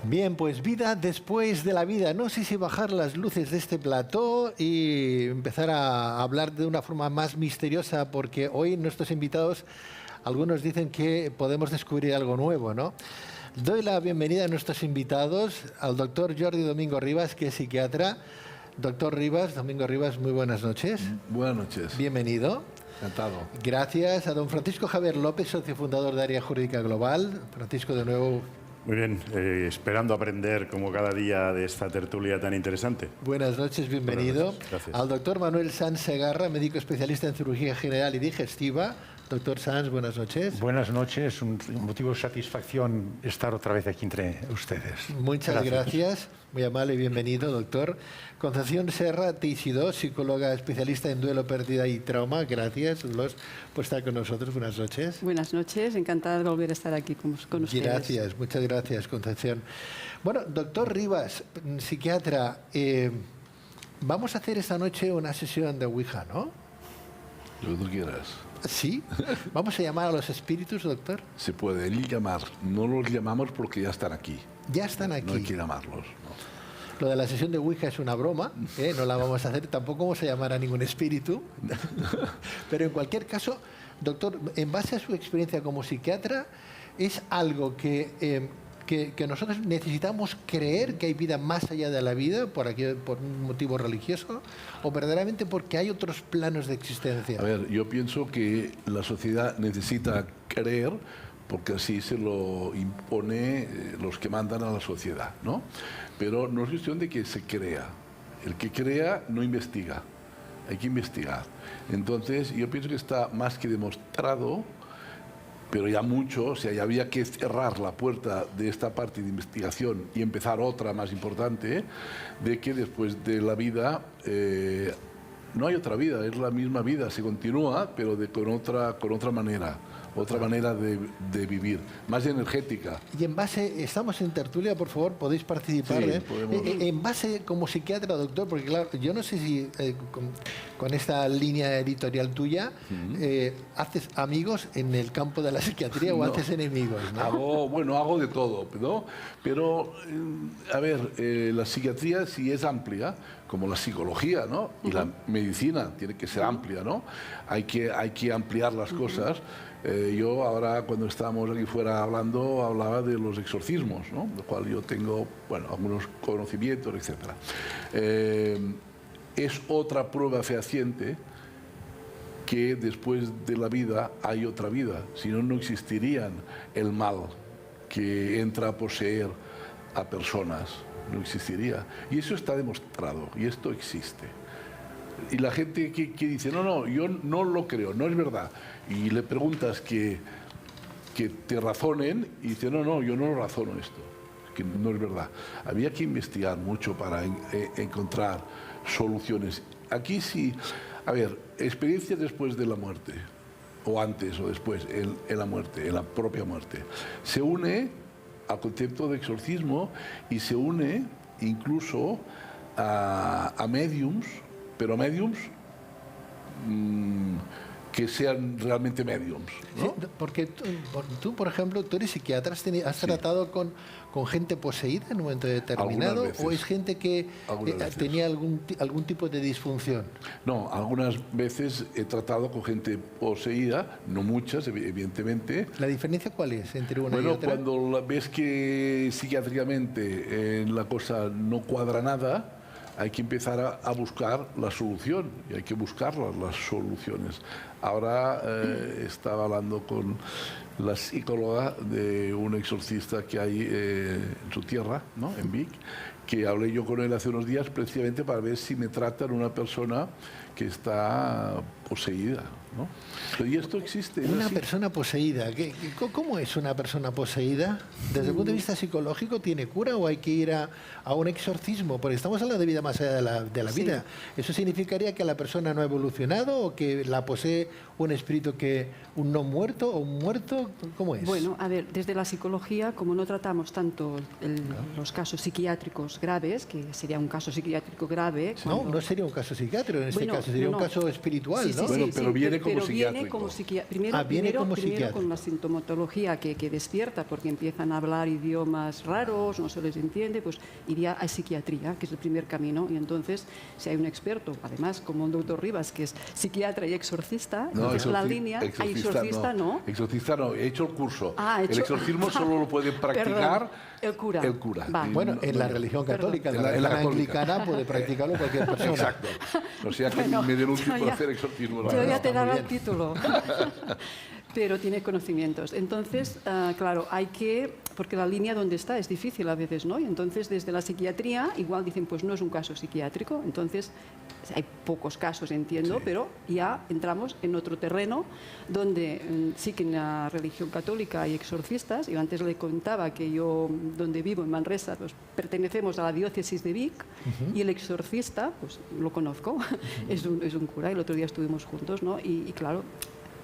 Bien, pues vida después de la vida. No sé si bajar las luces de este plató y empezar a hablar de una forma más misteriosa, porque hoy nuestros invitados, algunos dicen que podemos descubrir algo nuevo, ¿no? Doy la bienvenida a nuestros invitados, al doctor Jordi Domingo Ribas, que es psiquiatra. Doctor Ribas, Domingo Ribas, muy buenas noches. Buenas noches. Bienvenido. Encantado. Gracias a don Francisco Javier López, socio fundador de Área Jurídica Global. Francisco, de nuevo. Muy bien, esperando aprender como cada día de esta tertulia tan interesante. Buenas noches, bienvenido. Buenas noches, gracias. Al doctor Manuel Sanz Segarra, médico especialista en cirugía general y digestiva. Doctor Sanz, buenas noches. Buenas noches, un motivo de satisfacción estar otra vez aquí entre ustedes. Muchas gracias. Muy amable y bienvenido, doctor. Concepción Serra Teixidó, psicóloga especialista en duelo, pérdida y trauma. Gracias, Los, por estar con nosotros. Buenas noches. Buenas noches, encantada de volver a estar aquí con ustedes. Gracias, muchas gracias, Concepción. Bueno, doctor Ribas, psiquiatra, vamos a hacer esta noche una sesión de Ouija, ¿no? Lo que tú quieras. ¿Sí? ¿Vamos a llamar a los espíritus, doctor? Se puede llamar. No los llamamos porque ya están aquí. Ya están aquí. No hay que llamarlos. No. Lo de la sesión de Ouija es una broma, no la vamos a hacer, tampoco vamos a llamar a ningún espíritu. Pero en cualquier caso, doctor, en base a su experiencia como psiquiatra, ¿es algo que nosotros necesitamos creer que hay vida más allá de la vida por un motivo religioso o verdaderamente porque hay otros planos de existencia? A ver, yo pienso que la sociedad necesita creer porque así se lo impone los que mandan a la sociedad, ¿no? Pero no es cuestión de que se crea. El que crea no investiga. Hay que investigar. Entonces, yo pienso que está más que demostrado, pero ya mucho, o sea, ya había que cerrar la puerta de esta parte de investigación y empezar otra más importante, de que después de la vida no hay otra vida, es la misma vida, se continúa, pero con otra manera. Otra manera de vivir, más energética. Y en base, estamos en tertulia, por favor, podéis participar. Sí, en base, como psiquiatra, doctor, porque claro, yo no sé si con esta línea editorial tuya haces amigos en el campo de la psiquiatría o haces enemigos, ¿no? Hago de todo, ¿no? Pero, a ver, la psiquiatría sí es amplia, como la psicología, ¿no? Y la medicina tiene que ser amplia, ¿no? Hay que ampliar las cosas. Yo ahora, cuando estábamos aquí fuera hablando, hablaba de los exorcismos, ¿no? Lo cual yo tengo, bueno, algunos conocimientos, etc. Es otra prueba fehaciente que después de la vida hay otra vida, si no, no existirían el mal que entra a poseer a personas, no existiría. Y eso está demostrado, y esto existe. Y la gente que dice, no, yo no lo creo, no es verdad. Y le preguntas que te razonen y dice, no, yo no razono esto, que no es verdad. Había que investigar mucho para encontrar soluciones. Aquí sí, a ver, experiencias después de la muerte, o antes o después, en la muerte, en la propia muerte. Se une al concepto de exorcismo y se une incluso a mediums, pero mediums que sean realmente mediums, ¿no? Sí, porque tú, por ejemplo, tú eres psiquiatra, has tratado con gente poseída en un momento determinado, o es gente que tenía algún tipo de disfunción. No, algunas veces he tratado con gente poseída, no muchas, evidentemente. ¿La diferencia cuál es entre una y otra? Cuando ves que psiquiátricamente la cosa no cuadra nada, hay que empezar a buscar la solución y hay que buscar las soluciones. Ahora estaba hablando con la psicóloga de un exorcista que hay en su tierra, ¿no? En Vic, que hablé yo con él hace unos días precisamente para ver si me tratan una persona que está poseída, ¿no? Y esto existe. Una persona poseída. ¿Cómo es una persona poseída? Desde el punto de vista psicológico, ¿tiene cura o hay que ir a un exorcismo? Porque estamos hablando de vida más allá de la vida. ¿Eso significaría que la persona no ha evolucionado o que la posee un espíritu un no muerto o un muerto? ¿Cómo es? Bueno, a ver, desde la psicología, como no tratamos tanto los casos psiquiátricos graves, que sería un caso psiquiátrico grave... No sería un caso psiquiátrico en este caso. sería un caso espiritual, Sí, ¿no? sí, Bueno, sí, pero sí, viene como pero viene psiquiátrico. como psiquiátrico. Viene como Primero psiquiátrico. con la sintomatología que despierta, porque empiezan a hablar idiomas raros, no se les entiende, pues iría a psiquiatría, que es el primer camino. Y entonces, si hay un experto, además, como un doctor Rivas, que es psiquiatra y exorcista, entonces la línea, hay exorcista no. Exorcista no, he hecho el curso. Ah, he El hecho- exorcismo solo lo puede practicar el cura. El cura. Va. Y Bueno, no- en la religión católica, En la en la católica. anglicana puede practicarlo cualquier persona. Exacto. O sea que Bueno, me denuncio yo por ya- hacer exorcismo. Yo ya te está muy daba bien. el título. Pero tiene conocimientos. Entonces, claro, hay que, porque la línea donde está es difícil a veces, ¿no? Y entonces desde la psiquiatría igual dicen, pues no es un caso psiquiátrico, entonces hay pocos casos, entiendo, pero ya entramos en otro terreno donde sí que en la religión católica hay exorcistas. Yo antes le contaba que yo, donde vivo, en Manresa, pues pertenecemos a la diócesis de Vic y el exorcista, pues lo conozco, es un cura, el otro día estuvimos juntos, ¿no? Y claro,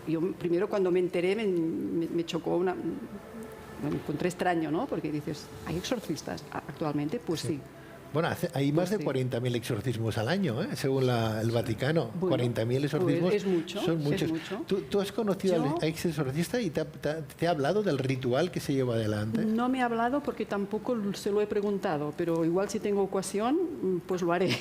yo primero cuando me enteré me chocó me encontré extraño, ¿no? Porque dices, ¿hay exorcistas actualmente? Pues sí. Bueno, hay más de sí. 40.000 exorcismos al año, ¿eh? Según el Vaticano. Bueno, 40.000 exorcismos pues es mucho, son es muchos. mucho. ¿Tú has conocido Yo- al ex exorcista y te ha hablado del ritual que se lleva adelante? No me ha hablado porque tampoco se lo he preguntado, pero igual si tengo ocasión, pues lo haré.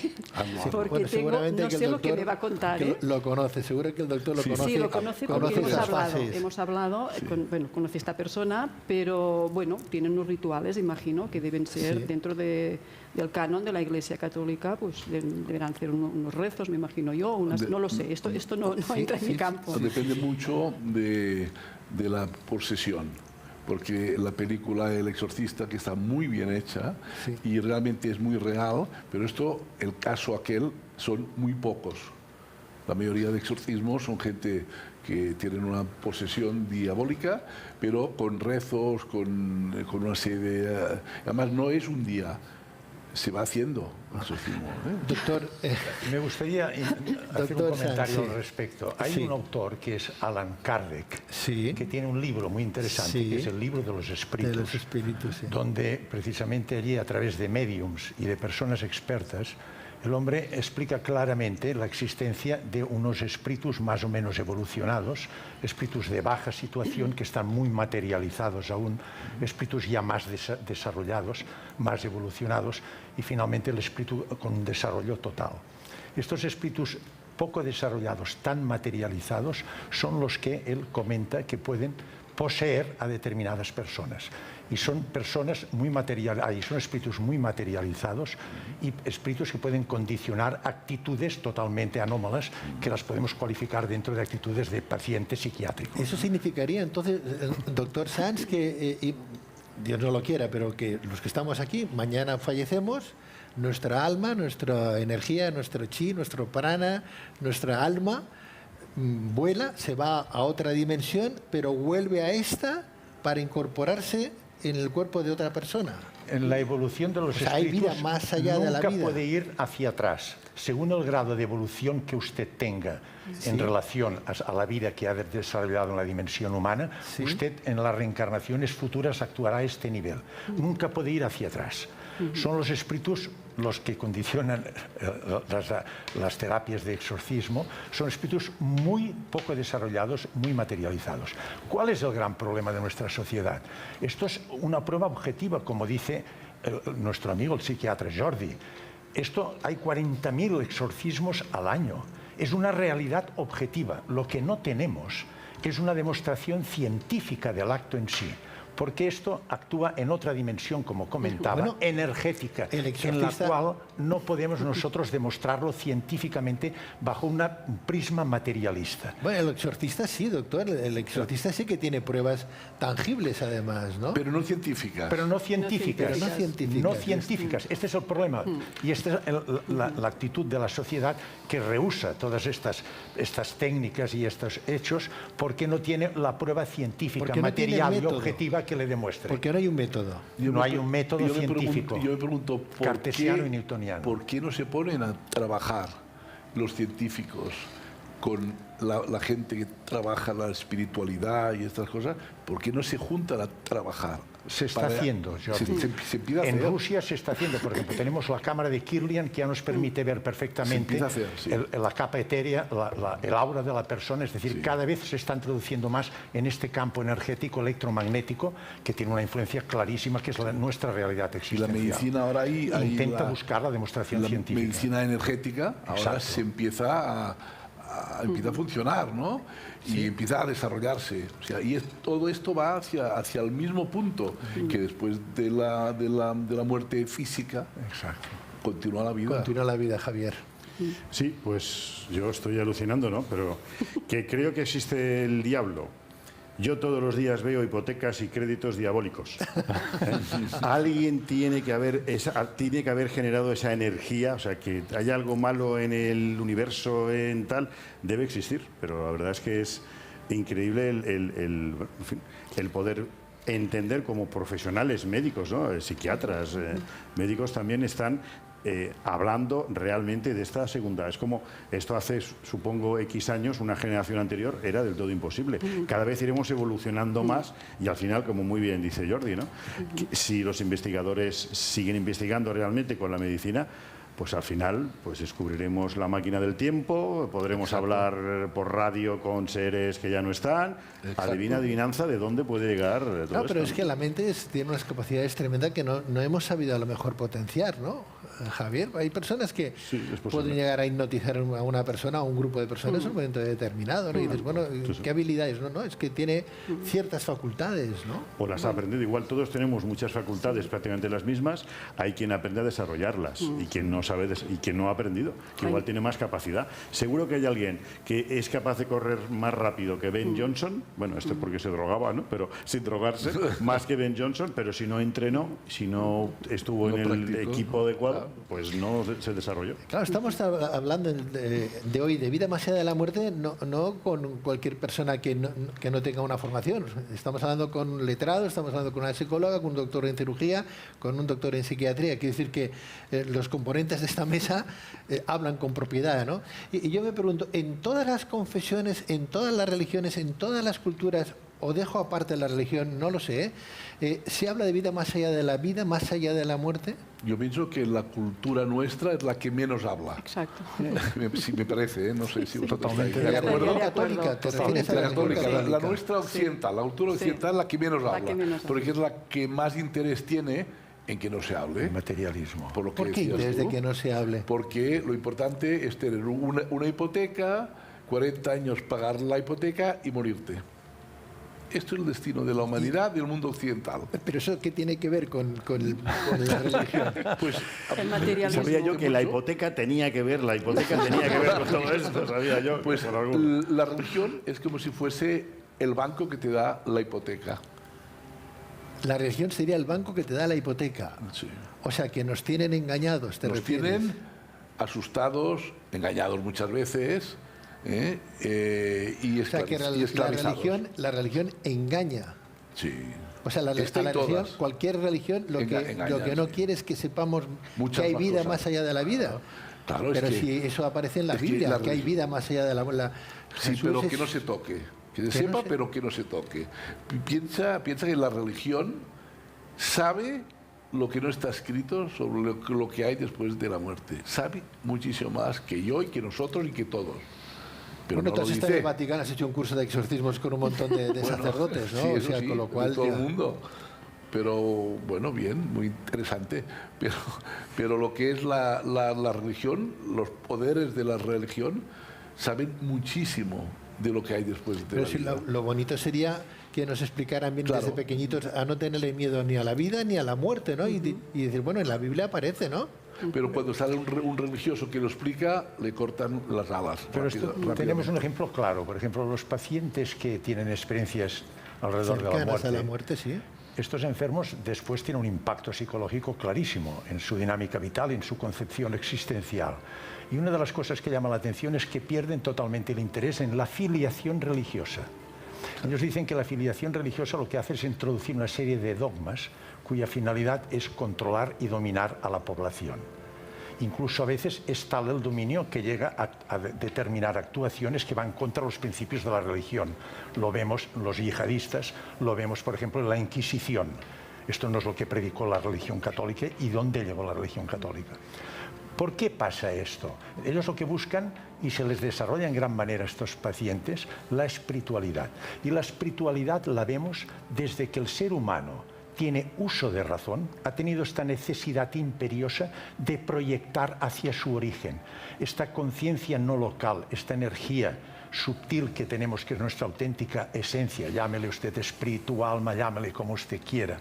Porque Bueno, seguramente no que el sé lo que doctor me va a contar. que ¿eh? lo conoce, seguro que el doctor lo conoce. Sí, lo conoce porque hemos esas hablado. fases. Hemos hablado, bueno, conoce a esta persona, pero bueno, tienen unos rituales, imagino, que deben ser Sí. dentro del canon de la Iglesia Católica, pues deberán hacer unos rezos, me imagino yo, no lo sé, esto no Sí, entra en mi sí, campo. Depende mucho de la posesión, porque la película El Exorcista, que está muy bien hecha Sí. y realmente es muy real, pero el caso aquel, son muy pocos. La mayoría de exorcismos son gente que tienen una posesión diabólica, pero con rezos, con una serie de... Además, no es un día, se va haciendo el exorcismo. Doctor, Me gustaría hacer Doctor un comentario Sanz, sí. al respecto. Hay Sí. un autor que es Alan Kardec, Sí. que tiene un libro muy interesante, Sí. que es el libro de los espíritus. de los espíritus, sí. Donde precisamente allí, a través de mediums y de personas expertas, el hombre explica claramente la existencia de unos espíritus más o menos evolucionados, espíritus de baja situación que están muy materializados aún, espíritus ya más desarrollados, más evolucionados, y finalmente el espíritu con un desarrollo total. Estos espíritus poco desarrollados, tan materializados, son los que él comenta que pueden poseer a determinadas personas. Y son personas muy son espíritus muy materializados y espíritus que pueden condicionar actitudes totalmente anómalas que las podemos cualificar dentro de actitudes de paciente psiquiátrico. Eso significaría entonces, doctor Sanz, que Dios no lo quiera, pero que los que estamos aquí, mañana fallecemos, nuestra alma, nuestra energía, nuestro chi, nuestro prana, nuestra alma vuela, se va a otra dimensión, pero vuelve a esta para incorporarse en el cuerpo de otra persona. En la evolución de los O sea, hay espíritus vida más allá de la nunca vida. puede ir hacia atrás. Según el grado de evolución que usted tenga en relación a la vida que ha desarrollado en la dimensión humana, Sí. usted en las reencarnaciones futuras actuará a este nivel. Nunca puede ir hacia atrás. Son los espíritus los que condicionan las terapias de exorcismo, son espíritus muy poco desarrollados, muy materializados. ¿Cuál es el gran problema de nuestra sociedad? Esto es una prueba objetiva, como dice nuestro amigo el psiquiatra Jordi. Hay 40.000 exorcismos al año. Es una realidad objetiva. Lo que no tenemos es una demostración científica del acto en sí, porque esto actúa en otra dimensión, como comentaba, Bueno, energética, el en la exorcista- cual no podemos nosotros demostrarlo científicamente bajo un prisma materialista. Bueno, el exorcista sí, doctor, el exorcista sí que tiene pruebas tangibles además, ¿no? Pero no científicas. Pero no científicas. Pero no científicas. No científicas. Este es el problema. Y esta es la actitud de la sociedad que rehúsa todas estas técnicas y estos hechos porque no tiene la prueba científica, Porque no tiene material y método. objetiva que le demuestre. Porque no hay un método. No hay un método yo me científico. Yo me pregunto, cartesiano y newtoniano. ¿por qué no se ponen a trabajar los científicos con la gente que trabaja la espiritualidad y estas cosas, ¿por qué no se juntan a trabajar? Se está haciendo, Jordi. Se empieza a en hacer. Rusia se está haciendo, por ejemplo, tenemos la cámara de Kirlian que ya nos permite ver perfectamente hacer, sí. la capa etérea, el aura de la persona, es decir, Sí. cada vez se está introduciendo más en este campo energético electromagnético que tiene una influencia clarísima que es nuestra realidad Y la existencial. medicina ahora ahí Intenta buscar la demostración la científica. medicina energética ahora Exacto. se empieza a funcionar, ¿no? Y empieza a desarrollarse. O sea, y todo esto va hacia el mismo punto que después de la muerte física. Exacto. Continúa la vida. Continúa la vida, Javier. Sí, pues yo estoy alucinando, ¿no? Pero que creo que existe el diablo. Yo todos los días veo hipotecas y créditos diabólicos. Alguien tiene que haber generado esa energía, o sea, que haya algo malo en el universo, en tal, debe existir. Pero la verdad es que es increíble en fin, el poder entender como profesionales médicos, ¿no? Psiquiatras, médicos también están hablando realmente de esta segunda. Es como esto hace, supongo, X años, una generación anterior, era del todo imposible. Cada vez iremos evolucionando más y al final, como muy bien dice Jordi, ¿no? Si los investigadores siguen investigando realmente con la medicina, pues al final pues descubriremos la máquina del tiempo, podremos hablar por radio con seres que ya no están. Adivina, adivinanza de dónde puede llegar todo No, pero esto, es ¿no? que la mente tiene unas capacidades tremendas que no hemos sabido a lo mejor potenciar, ¿no? Javier, hay personas que Sí, es posible. pueden llegar a hipnotizar a una persona o un grupo de personas en un momento determinado, ¿no? Y dices, bueno, ¿qué habilidades? No, es que tiene ciertas facultades, ¿no? O las ha aprendido. Igual todos tenemos muchas facultades, prácticamente las mismas. Hay quien aprende a desarrollarlas y quien no sabe y quien no ha aprendido, que igual tiene más capacidad. Seguro que hay alguien que es capaz de correr más rápido que Ben Johnson. Bueno, esto es porque se drogaba, ¿no? Pero sin drogarse, más que Ben Johnson, pero si no entrenó, si no estuvo en el practicó, equipo adecuado, pues no se desarrolló. Claro, estamos hablando de hoy de vida más allá de la muerte, no con cualquier persona que no tenga una formación. Estamos hablando con un letrado, estamos hablando con una psicóloga, con un doctor en cirugía, con un doctor en psiquiatría. Quiere decir que los componentes de esta mesa hablan con propiedad, ¿no? Y yo me pregunto, en todas las confesiones, en todas las religiones, en todas las culturas, o dejo aparte la religión, no lo sé, ¿se habla de vida más allá de la vida, más allá de la muerte? Yo pienso que la cultura nuestra es la que menos habla. Exacto. Sí, me parece, ¿eh? No sé si vosotros Totalmente estáis de de acuerdo. acuerdo. Católica, te refieres a La la católica, religión la católica. nuestra occidental, la cultura occidental es la que menos La habla, que menos habla. porque es la que más interés tiene en que no se hable. El materialismo. Por lo que ¿Por qué decías interés de tú. que no se hable? Porque lo importante es tener una hipoteca, 40 años pagar la hipoteca y morirte. Esto es el destino de la humanidad del mundo occidental. Pero eso, ¿qué tiene que ver con la religión? Pues El materialismo. Sabía yo que la hipoteca tenía que ver con todo esto, sabía yo. Pues por algún- la religión es como si fuese el banco que te da la hipoteca. La religión sería el banco que te da la hipoteca. Sí. O sea, que nos tienen engañados, ¿te Nos refieres? tienen asustados, engañados muchas veces, y O sea, que esclavizados. la religión engaña. Sí. O sea, Está en la religión, todas. cualquier religión, lo Engaña, que no sí. quiere es que sepamos Muchas que hay más vida cosas. más allá de la vida. Claro, es Pero que- si eso aparece en la es que Biblia, la que hay religión- vida más allá de la Sí, Jesús pero es- que no se toque. Que se Que no sepa, se- pero que no se toque. Piensa que la religión sabe lo que no está escrito sobre lo que hay después de la muerte. Sabe muchísimo más que yo y que nosotros y que todos. Pero Bueno, no tú lo has estado en el dice. Vaticano, has hecho un curso de exorcismos con un montón de Bueno, sacerdotes, ¿no? sí, O eso sea, sí, con lo de cual... todo ya- el mundo. Pero bueno, bien, muy interesante. Pero lo que es la religión, los poderes de la religión, saben muchísimo de lo que hay después de Pero la sí, vida. lo bonito sería que nos explicaran bien Claro. desde pequeñitos a no tenerle miedo ni a la vida ni a la muerte, ¿no? Y decir, bueno, en la Biblia aparece, ¿no? Pero cuando sale un religioso que lo explica, le cortan las alas. Pero rápidamente. tenemos un ejemplo claro. Por ejemplo, los pacientes que tienen experiencias alrededor de la Cercanas muerte. a la muerte, sí. Estos enfermos después tienen un impacto psicológico clarísimo en su dinámica vital, en su concepción existencial. Y una de las cosas que llama la atención es que pierden totalmente el interés en la filiación religiosa. Ellos dicen que la filiación religiosa lo que hace es introducir una serie de dogmas cuya finalidad es controlar y dominar a la población. Incluso a veces es tal el dominio que llega a determinar actuaciones que van contra los principios de la religión. Lo vemos en los yihadistas, lo vemos, por ejemplo, en la Inquisición. Esto no es lo que predicó la religión católica y dónde llegó la religión católica. ¿Por qué pasa esto? Ellos lo que buscan, y se les desarrolla en gran manera a estos pacientes, la espiritualidad. Y la espiritualidad la vemos desde que el ser humano tiene uso de razón, ha tenido esta necesidad imperiosa de proyectar hacia su origen. Esta conciencia no local, esta energía sutil que tenemos, que es nuestra auténtica esencia, llámele usted espíritu, alma, llámele como usted quiera,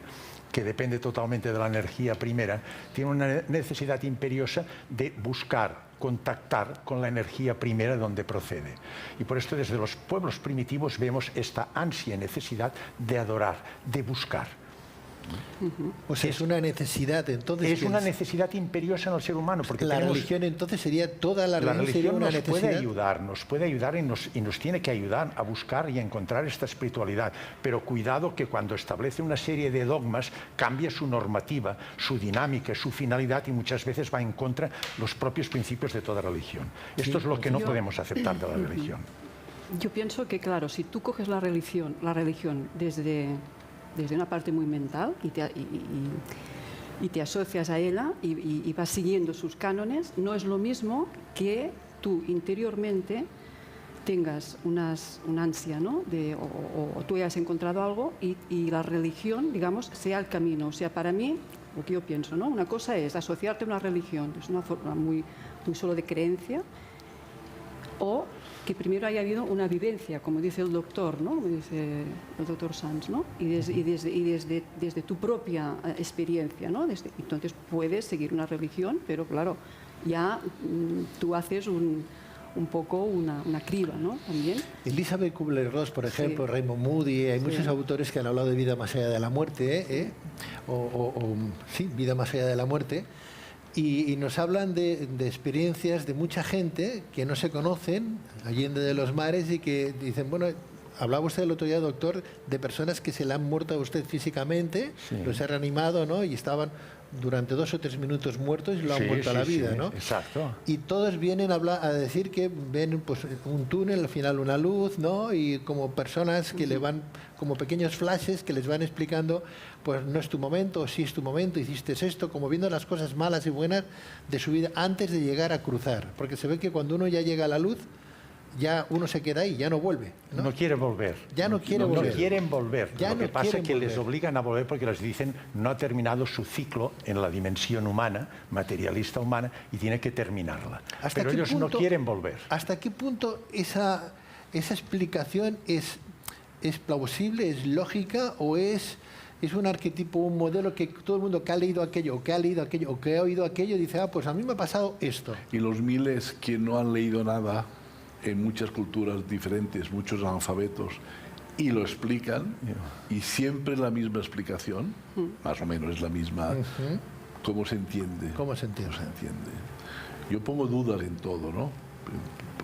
que depende totalmente de la energía primera, tiene una necesidad imperiosa de buscar, contactar con la energía primera donde procede. Y por esto desde los pueblos primitivos vemos esta ansia y necesidad de adorar, de buscar. O sea, es una necesidad, entonces... Es una necesidad imperiosa en el ser humano. Porque la religión, entonces, sería toda la religión sería una necesidad. Nos puede ayudar y nos tiene que ayudar a buscar y a encontrar esta espiritualidad. Pero cuidado que cuando establece una serie de dogmas, cambia su normativa, su dinámica, su finalidad y muchas veces va en contra de los propios principios de toda religión. Esto es lo que no podemos aceptar de la religión. Yo pienso que, claro, si tú coges la religión desde una parte muy mental y te asocias a ella y vas siguiendo sus cánones, no es lo mismo que tú interiormente tengas una ansia, ¿no? o tú hayas encontrado algo y la religión, digamos, sea el camino. O sea, para mí, lo que yo pienso, ¿no? Una cosa es asociarte a una religión, es una forma muy solo de creencia, o que primero haya habido una vivencia, como dice el doctor, ¿no? Como dice el doctor Sanz, ¿no? Y desde tu propia experiencia, ¿no? Entonces puedes seguir una religión, pero claro, ya tú haces un poco una criba, ¿no? También. Elizabeth Kubler-Ross, por ejemplo, sí. Raymond Moody, hay muchos autores que han hablado de vida más allá de la muerte, sí, vida más allá de la muerte. Y nos hablan de experiencias de mucha gente que no se conocen, allende de los mares, y que dicen, bueno, hablaba usted el otro día, doctor, de personas que se le han muerto a usted físicamente, sí. Los ha reanimado, ¿no? Y estaban durante 2 o 3 minutos muertos y lo han vuelto a la vida, ¿no? Exacto. Y todos vienen a decir que ven pues, un túnel, al final una luz, ¿no? Y como personas que le van, como pequeños flashes que les van explicando, pues no es tu momento, o sí es tu momento, hiciste esto, como viendo las cosas malas y buenas de su vida antes de llegar a cruzar. Porque se ve que cuando uno ya llega a la luz, ya uno se queda ahí, ya no vuelve. No quiere volver. Ya no quiere volver. No quieren volver. Ya lo que pasa es que les obligan a volver porque les dicen no ha terminado su ciclo en la dimensión humana, materialista humana, y tiene que terminarla. Pero ellos no quieren volver. ¿Hasta qué punto esa explicación es plausible, es lógica o es un arquetipo, un modelo que todo el mundo que ha leído aquello, o que ha leído aquello, o que ha oído aquello, dice, pues a mí me ha pasado esto? Y los miles que no han leído nada en muchas culturas diferentes, muchos analfabetos, y lo explican, y siempre la misma explicación, más o menos es la misma, ¿cómo se entiende? ¿Cómo se entiende? ¿Cómo se entiende? Yo pongo dudas en todo, ¿no?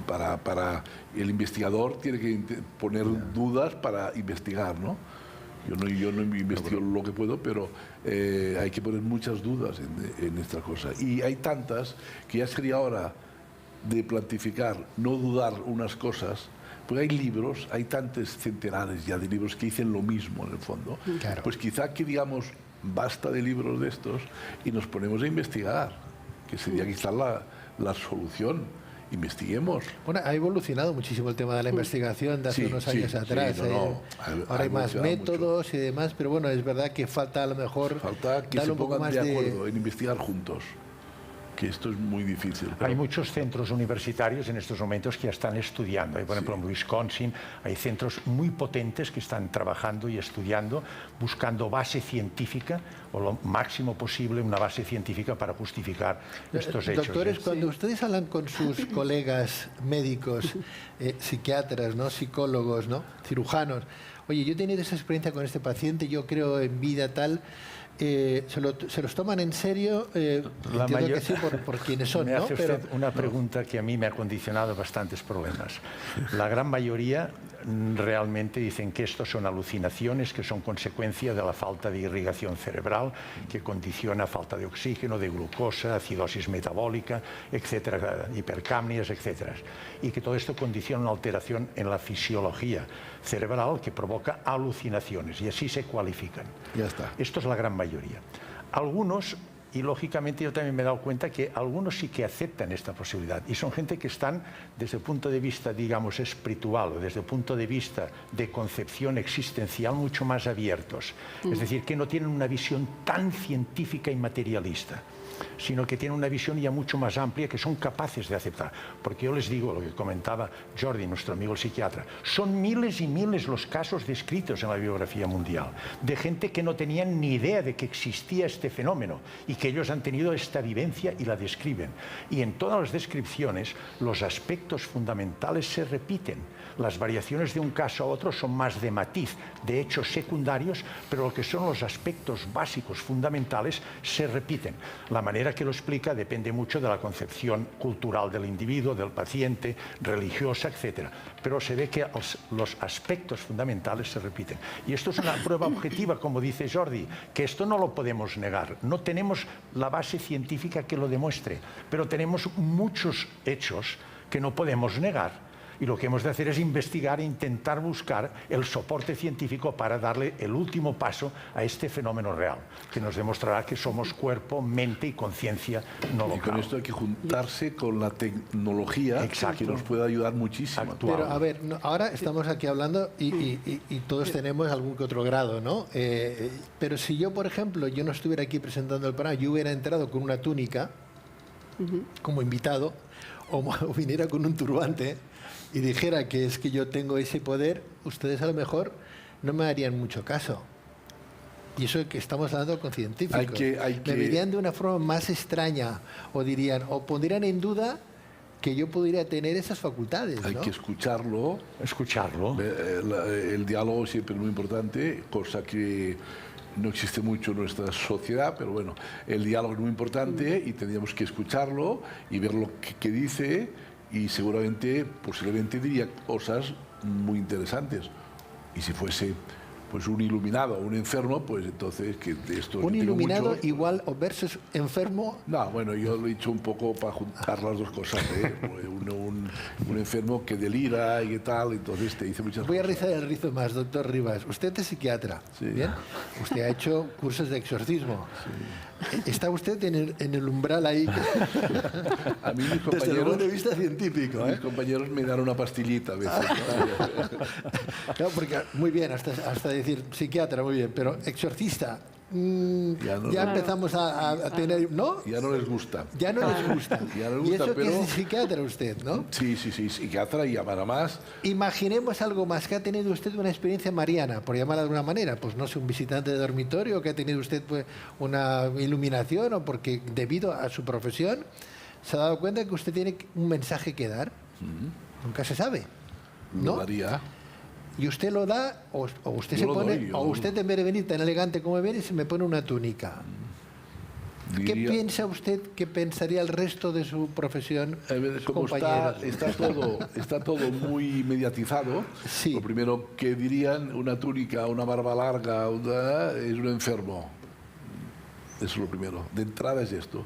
Para el investigador tiene que poner dudas para investigar, ¿no? Yo no investigo lo que puedo, pero hay que poner muchas dudas en esta cosa. Y hay tantas que ya sería hora de plantificar, no dudar unas cosas, porque hay libros, hay tantos centenares ya de libros que dicen lo mismo en el fondo. Claro. Pues quizá que digamos, basta de libros de estos y nos ponemos a investigar, que sería quizá la solución. Investiguemos. Bueno, ha evolucionado muchísimo el tema de la investigación de hace unos años atrás. Ahora hay más métodos y demás, pero bueno, es verdad que falta a lo mejor... Falta que se pongan de acuerdo en investigar juntos, que esto es muy difícil. Hay muchos centros universitarios en estos momentos que ya están estudiando. Por ejemplo, en Wisconsin hay centros muy potentes que están trabajando y estudiando, buscando base científica, o lo máximo posible una base científica para justificar estos hechos. Doctores, cuando ustedes hablan con sus colegas médicos, psiquiatras, ¿no? Psicólogos, ¿no? Cirujanos, oye, yo he tenido esa experiencia con este paciente, yo creo en vida tal, ¿se los toman en serio? Entiendo que sí, por quienes son, me ¿no? hace usted una pregunta que a mí me ha condicionado bastantes problemas. La gran mayoría realmente dicen que estos son alucinaciones que son consecuencia de la falta de irrigación cerebral, que condiciona falta de oxígeno, de glucosa, acidosis metabólica, etcétera, hipercapnias, etcétera. Y que todo esto condiciona una alteración en la fisiología cerebral que provoca alucinaciones, y así se cualifican. Ya está. Esto es la gran mayoría. Algunos, y lógicamente yo también me he dado cuenta que algunos sí que aceptan esta posibilidad, y son gente que están desde el punto de vista, digamos, espiritual, o desde el punto de vista de concepción existencial mucho más abiertos. Es decir, que no tienen una visión tan científica y materialista, sino que tienen una visión ya mucho más amplia, que son capaces de aceptar. Porque yo les digo, lo que comentaba Jordi, nuestro amigo el psiquiatra, son miles y miles los casos descritos en la bibliografía mundial, de gente que no tenían ni idea de que existía este fenómeno, y que ellos han tenido esta vivencia y la describen. Y en todas las descripciones, los aspectos fundamentales se repiten. Las variaciones de un caso a otro son más de matiz, de hechos secundarios, pero lo que son los aspectos básicos, fundamentales, se repiten. La manera que lo explica depende mucho de la concepción cultural del individuo, del paciente, religiosa, etc. Pero se ve que los aspectos fundamentales se repiten. Y esto es una prueba objetiva, como dice Jordi, que esto no lo podemos negar. No tenemos la base científica que lo demuestre, pero tenemos muchos hechos que no podemos negar. Y lo que hemos de hacer es investigar e intentar buscar el soporte científico para darle el último paso a este fenómeno real, que nos demostrará que somos cuerpo, mente y conciencia no local. Y con esto hay que juntarse con la tecnología. Exacto. Que nos puede ayudar muchísimo. Actual. Pero a ver, ahora estamos aquí hablando y todos tenemos algún que otro grado, ¿no? Pero si yo, por ejemplo, yo no estuviera aquí presentando el programa, yo hubiera entrado con una túnica como invitado, o viniera con un turbante y dijera que es que yo tengo ese poder, ustedes a lo mejor no me harían mucho caso. Y eso es que estamos hablando con científicos. Me verían de una forma más extraña, o dirían, o pondrían en duda que yo podría tener esas facultades, ¿no? Hay que escucharlo. Escucharlo. El diálogo siempre es muy importante, cosa que no existe mucho en nuestra sociedad, pero bueno, el diálogo es muy importante y tendríamos que escucharlo y ver lo que dice, y seguramente, posiblemente diría cosas muy interesantes. Y si fuese pues un iluminado o un enfermo, pues entonces que de esto un yo tengo iluminado mucho. igual o versus enfermo. No, bueno, yo lo he dicho un poco para juntar las dos cosas, ¿eh? un enfermo que delira y que tal, entonces te dice muchas Voy a cosas. rizar el rizo más, doctor Rivas. Usted es psiquiatra, Sí. ¿bien? Usted ha hecho cursos de exorcismo. ¿Está usted en el umbral ahí? A mí mis Desde el compañeros, punto de vista científico, mis compañeros me dan una pastillita a veces. ¿no? Claro, porque muy bien, hasta decir psiquiatra, muy bien, pero exorcista, ya empezamos a tener, ¿no? Ya no les gusta. Ya no les gusta. Ya no les Y gusta, eso que pero- es psiquiatra usted, ¿no? Sí, psiquiatra y llamará más. Imaginemos algo más, que ha tenido usted una experiencia mariana, por llamarla de alguna manera, pues no sé, un visitante de dormitorio, que ha tenido usted pues, una iluminación, o porque debido a su profesión se ha dado cuenta que usted tiene un mensaje que dar. Nunca se sabe, Lo ¿no? daría. Y usted lo da, o usted Yo se lo pone, doy, yo o lo usted en vez de venir tan elegante como viene, se me pone una túnica. ¿Qué Diría- piensa usted que pensaría el resto de su profesión, A ver, sus como compañeros? está todo muy mediatizado, Sí. lo primero que dirían, una túnica, una barba larga, es un enfermo. Eso es lo primero. De entrada es esto.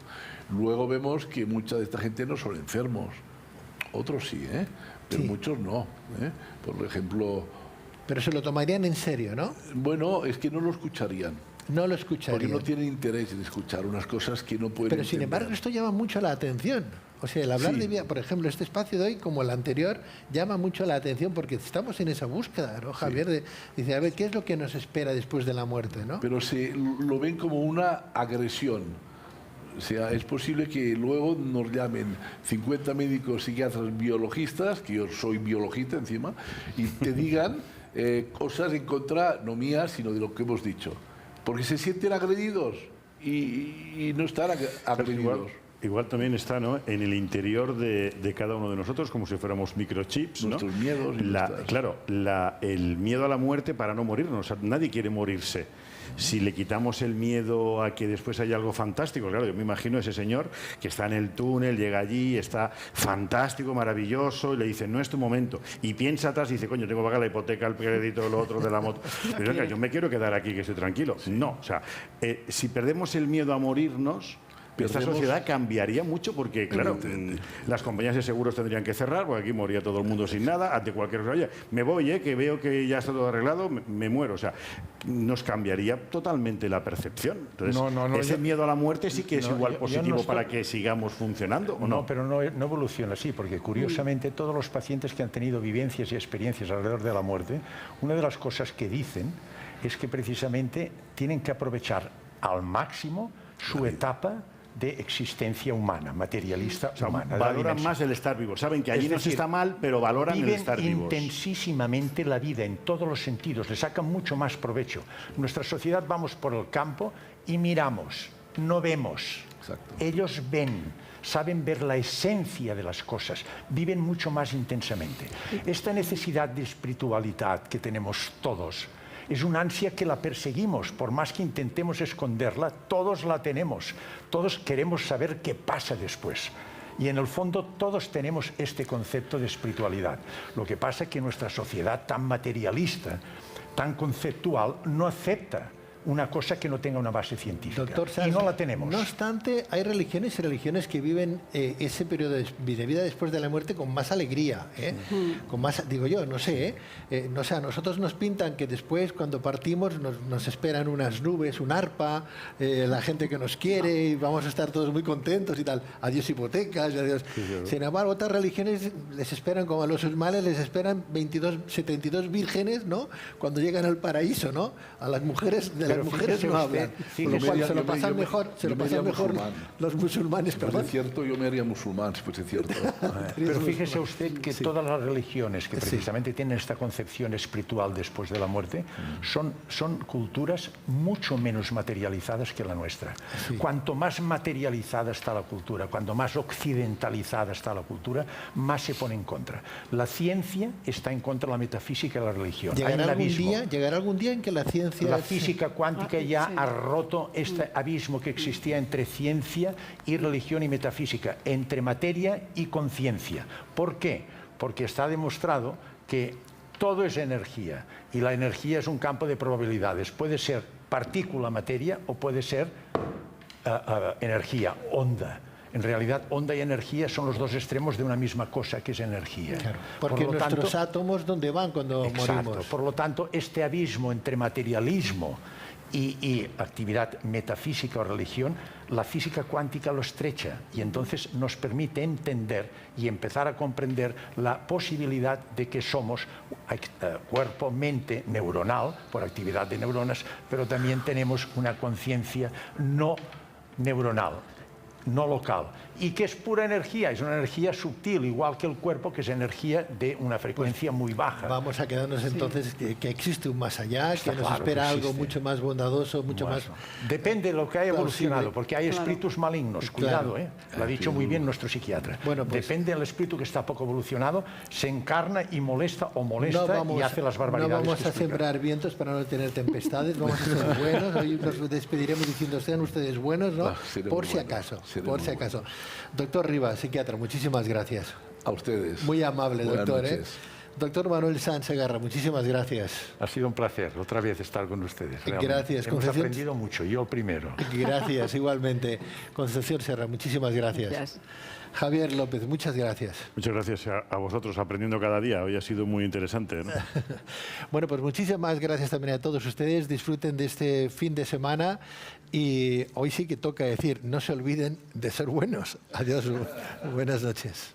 Luego vemos que mucha de esta gente no son enfermos. Otros sí, ¿eh? Pero Sí. muchos no. ¿eh? Por ejemplo, Pero se lo tomarían en serio, ¿no? bueno, es que no lo escucharían. No lo Porque escucharían. no tienen interés en escuchar unas cosas que no pueden Pero sin entender. embargo esto llama mucho la atención. O sea, el hablar Sí. de vida, por ejemplo, este espacio de hoy, como el anterior, llama mucho la atención porque estamos en esa búsqueda, ¿no, Javier? Dice, a ver, ¿qué es lo que nos espera después de la muerte, no? Pero lo ven como una agresión. O sea, es posible que luego nos llamen 50 médicos psiquiatras biologistas, que yo soy biologista encima, y te digan cosas en contra, no mías, sino de lo que hemos dicho. Porque se sienten agredidos y no están agredidos. igual también está, ¿no?, en el interior de cada uno de nosotros, como si fuéramos microchips, ¿no? Nuestros miedos y Claro, el miedo a la muerte para no morirnos. O sea, nadie quiere morirse. Si le quitamos el miedo a que después haya algo fantástico, claro, yo me imagino ese señor que está en el túnel, llega allí, está fantástico, maravilloso, y le dicen, no es tu momento. Y piensa atrás y dice, coño, tengo que pagar la hipoteca, el crédito, lo otro de la moto. Pero venga, yo me quiero quedar aquí, que estoy tranquilo. No, o sea, si perdemos el miedo a morirnos, esta sociedad cambiaría mucho porque, claro, las compañías de seguros tendrían que cerrar, porque aquí moría todo el mundo sin nada, ante cualquier cosa. Oye, me voy, que veo que ya está todo arreglado, me muero. O sea, nos cambiaría totalmente la percepción. Entonces, ese miedo a la muerte sí que es igual positivo para que sigamos funcionando, ¿o no? No, pero no evoluciona así, porque curiosamente todos los pacientes que han tenido vivencias y experiencias alrededor de la muerte, una de las cosas que dicen es que precisamente tienen que aprovechar al máximo su etapa de existencia humana, materialista, humana. Valoran más el estar vivo. Saben que allí no se está mal, pero valoran el estar vivos. Viven intensísimamente la vida en todos los sentidos, le sacan mucho más provecho. Nuestra sociedad vamos por el campo y miramos, no vemos. Exacto. Ellos ven, saben ver la esencia de las cosas, viven mucho más intensamente. Esta necesidad de espiritualidad que tenemos todos, es una ansia que la perseguimos, por más que intentemos esconderla, todos la tenemos. Todos queremos saber qué pasa después. Y en el fondo todos tenemos este concepto de espiritualidad. Lo que pasa es que nuestra sociedad tan materialista, tan conceptual, no acepta una cosa que no tenga una base científica. Doctor Sanz, y no la tenemos. No obstante, hay religiones y religiones que viven ese periodo de vida después de la muerte con más alegría, con más, digo yo, no sé, no sé, a nosotros nos pintan que después, cuando partimos, nos esperan unas nubes, un arpa, la gente que nos quiere, y vamos a estar todos muy contentos y tal. Adiós hipotecas, adiós. Sí, claro. Sin embargo, otras religiones les esperan, como a los musulmanes, les esperan 72 vírgenes, ¿no?, cuando llegan al paraíso, ¿no? A las mujeres de las mujeres no hablan, con lo cual se lo pasan mejor los musulmanes. Si fuese cierto, yo me haría musulmán, si fuese cierto. Pero fíjese usted que todas las religiones que precisamente tienen esta concepción espiritual después de la muerte son culturas mucho menos materializadas que la nuestra. Cuanto más materializada está la cultura, cuanto más occidentalizada está la cultura, más se pone en contra. La ciencia está en contra de la metafísica y la religión. ¿Llegará algún día en que la ciencia... La física cuántica ya ha roto este abismo que existía entre ciencia y religión y metafísica, entre materia y conciencia. ¿Por qué? Porque está demostrado que todo es energía y la energía es un campo de probabilidades. Puede ser partícula materia o puede ser energía, onda. En realidad, onda y energía son los dos extremos de una misma cosa, que es energía. Claro, porque nuestros átomos, ¿dónde van cuando morimos? Por lo tanto, este abismo entre materialismo y actividad metafísica o religión, la física cuántica lo estrecha y entonces nos permite entender y empezar a comprender la posibilidad de que somos cuerpo, mente neuronal, por actividad de neuronas, pero también tenemos una conciencia no neuronal, no local, y que es pura energía, es una energía sutil, igual que el cuerpo, que es energía de una frecuencia muy baja. Vamos a quedarnos entonces que existe un más allá, que nos espera algo mucho más bondadoso, mucho más... Depende de lo que haya evolucionado, porque hay espíritus malignos, cuidado, lo ha dicho muy bien nuestro psiquiatra. Bueno, pues, depende del espíritu que está poco evolucionado, se encarna y molesta y hace las barbaridades. No vamos a sembrar vientos para no tener tempestades, vamos a ser buenos, hoy nos despediremos diciendo sean ustedes buenos, ¿no? Por si acaso. Por si acaso. Doctor Rivas, psiquiatra, muchísimas gracias. A ustedes. Muy amable, Buenas doctor. noches. Doctor Manuel Sanz Segarra, muchísimas gracias. Ha sido un placer otra vez estar con ustedes. Realmente. Gracias. Hemos aprendido mucho, yo primero. Gracias, igualmente. Concepción Serra, muchísimas gracias. Javier López, muchas gracias. Muchas gracias a vosotros, aprendiendo cada día. Hoy ha sido muy interesante, ¿no? Bueno, pues muchísimas gracias también a todos ustedes. Disfruten de este fin de semana y hoy sí que toca decir, no se olviden de ser buenos. Adiós, buenas noches.